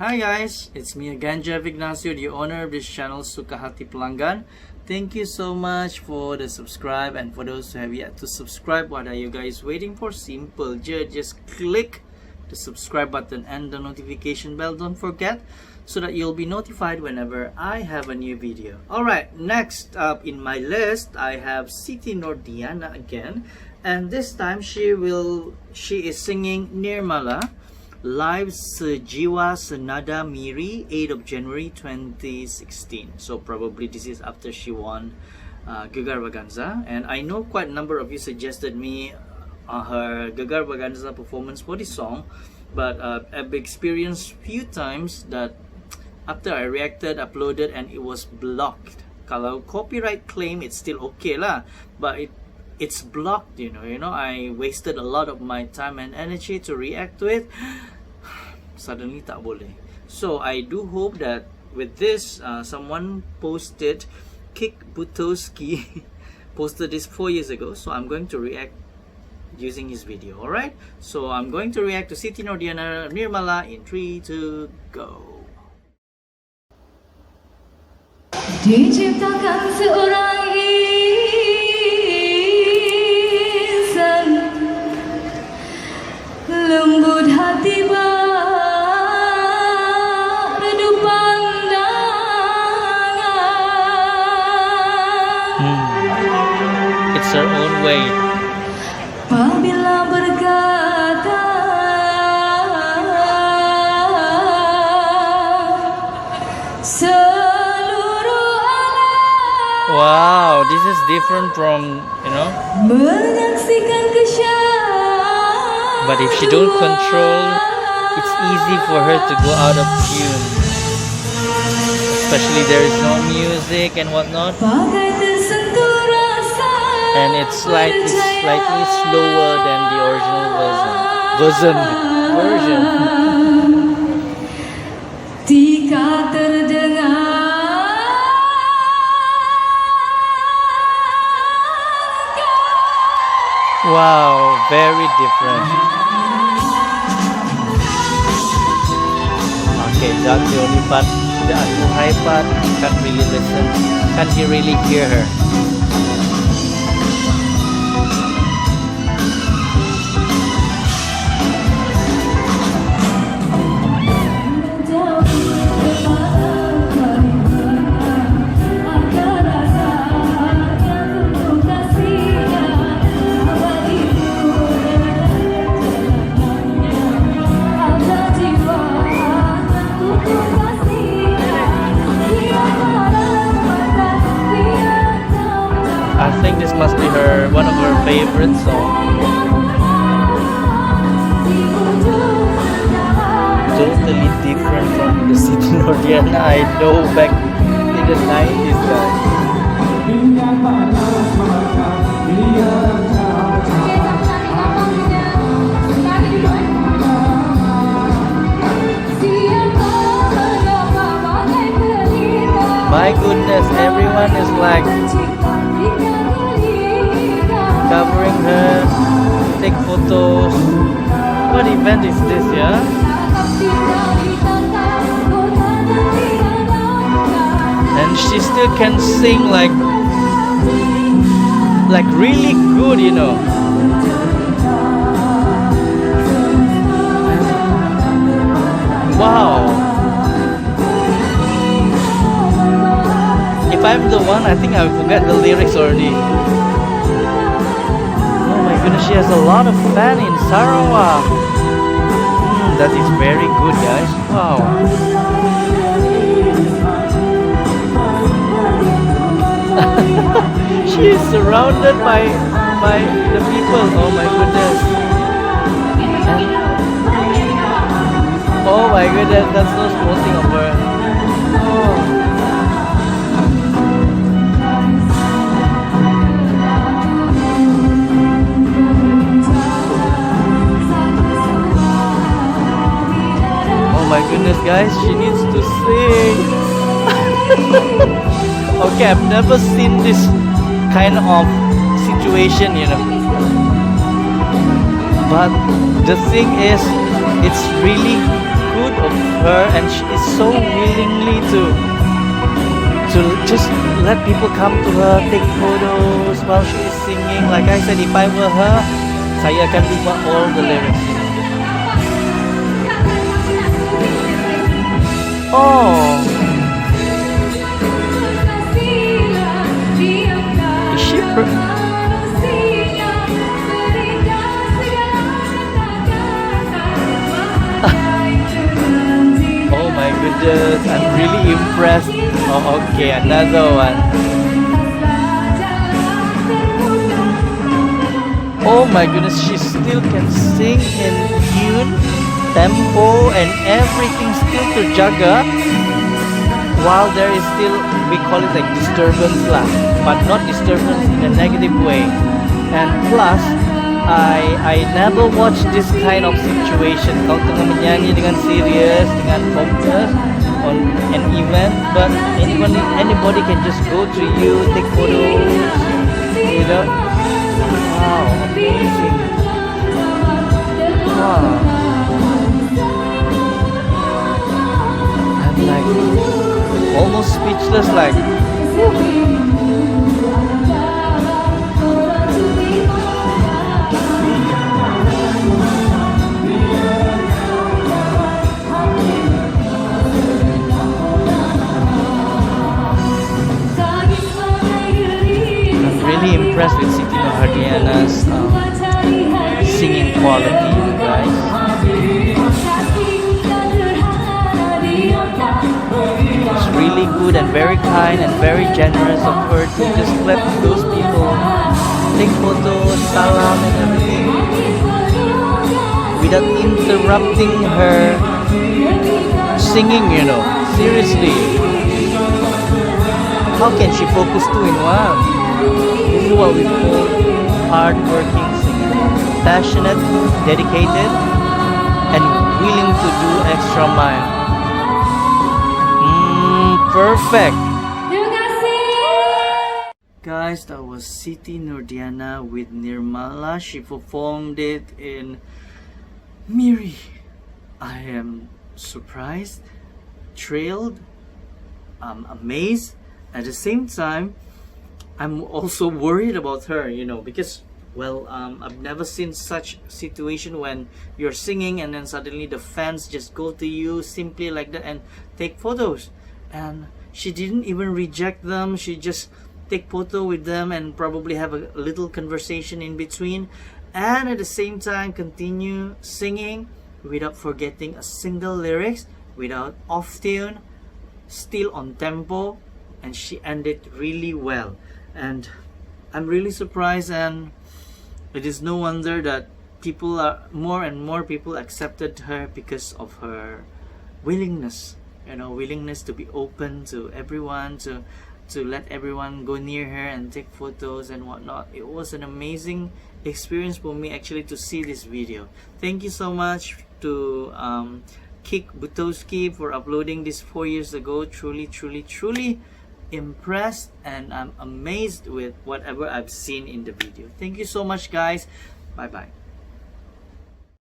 Hi guys, it's me again, Jeff Ignacio, the owner of this channel, Sukahati Pelanggan. Thank you so much for the subscribe, and for those who have yet to subscribe, what are you guys waiting for? Simple, just click the subscribe button and the notification bell, don't forget, so that you'll be notified whenever I have a new video. Alright, next up in my list, I have Siti Nordiana again, and this time she is singing Nirmala live Sejiwa Senada Miri, 8th of January 2016. So probably this is after she won Gegar Vaganza, and I know quite a number of you suggested me her Gegar Vaganza performance for this song, but I've experienced few times that after I reacted, uploaded, and it was blocked. Kalau copyright claim, it's still okay lah, but it's blocked, you know. I wasted a lot of my time and energy to react to it. Suddenly tak boleh. So I do hope that with this, someone posted, Kick Butowski posted this 4 years ago, so I'm going to react using his video. Alright, so I'm going to react to Siti Nordiana Nirmala in 3, 2, go. Diciptakan seorang insan lembut hati berdu pandangan. It's her own way. Apabila berkata Wow, this is different from, menyaksikan kesyahatan. but if she don't control, it's easy for her to go out of tune. Especially there is no music and whatnot. Bagai tersentuh rasa And it's slightly slower than the original version. Tika terdengar Wow, very different. Okay, that's the only part. The high part, can't really listen. Can't you really hear her? I think this must be one of her favorite songs. Totally different from the Siti Nordiana I know back in the 90s, guys. My goodness, everyone is like covering her, take photos. What event is this, yeah? And she still can sing like really good, Wow. If I'm the one, I think I forget the lyrics already. Oh my goodness, she has a lot of fans in Sarawak. That is very good, guys. Wow. She is surrounded by the people. Oh my goodness. Oh my goodness, that's so sporting of her. Oh. Oh my goodness, guys, she needs to sing. Okay, I've never seen this kind of situation, But the thing is, it's really good of her, and she is so willingly to just let people come to her, take photos while she is singing. Like I said, if I were her, saya akan lupa all the lyrics. Oh, is she oh my goodness, I'm really impressed. Oh, okay, another one. Oh my goodness, she still can sing in tune, tempo, and everything still terjaga, while there is still, we call it like disturbance lah, but not disturbance in a negative way. And plus, I never watch this kind of situation. Kau tengah menyanyi dengan serius, dengan fokus on an event, but anybody can just go to you, take photos, you know. Wow, amazing. Wow. I'm like almost speechless, like. Really impressed with Siti Nordiana's singing quality, guys. It's really good and very kind and very generous of her to just let those people take photos, salam and everything without interrupting her singing, you know. Seriously. How can she focus two in one? This is what we call hard-working singer. Passionate, dedicated, and willing to do extra mile. Perfect! Guys, that was Siti Nordiana with Nirmala. She performed it in Miri. I am surprised, thrilled, amazed. At the same time, I'm also worried about her, you know, because, well, I've never seen such situation when you're singing and then suddenly the fans just go to you simply like that and take photos. And she didn't even reject them. She just take photo with them and probably have a little conversation in between. And at the same time, continue singing without forgetting a single lyrics, without off tune, still on tempo. And she ended really well. And I'm really surprised, and it is no wonder that more and more people accepted her because of her willingness, you know, willingness to be open to everyone, to let everyone go near her and take photos and whatnot. It was an amazing experience for me actually to see this video. Thank you so much to Kik Butowski for uploading this 4 years ago. Truly impressed, and I'm amazed with whatever I've seen in the video. Thank you so much, guys. Bye bye.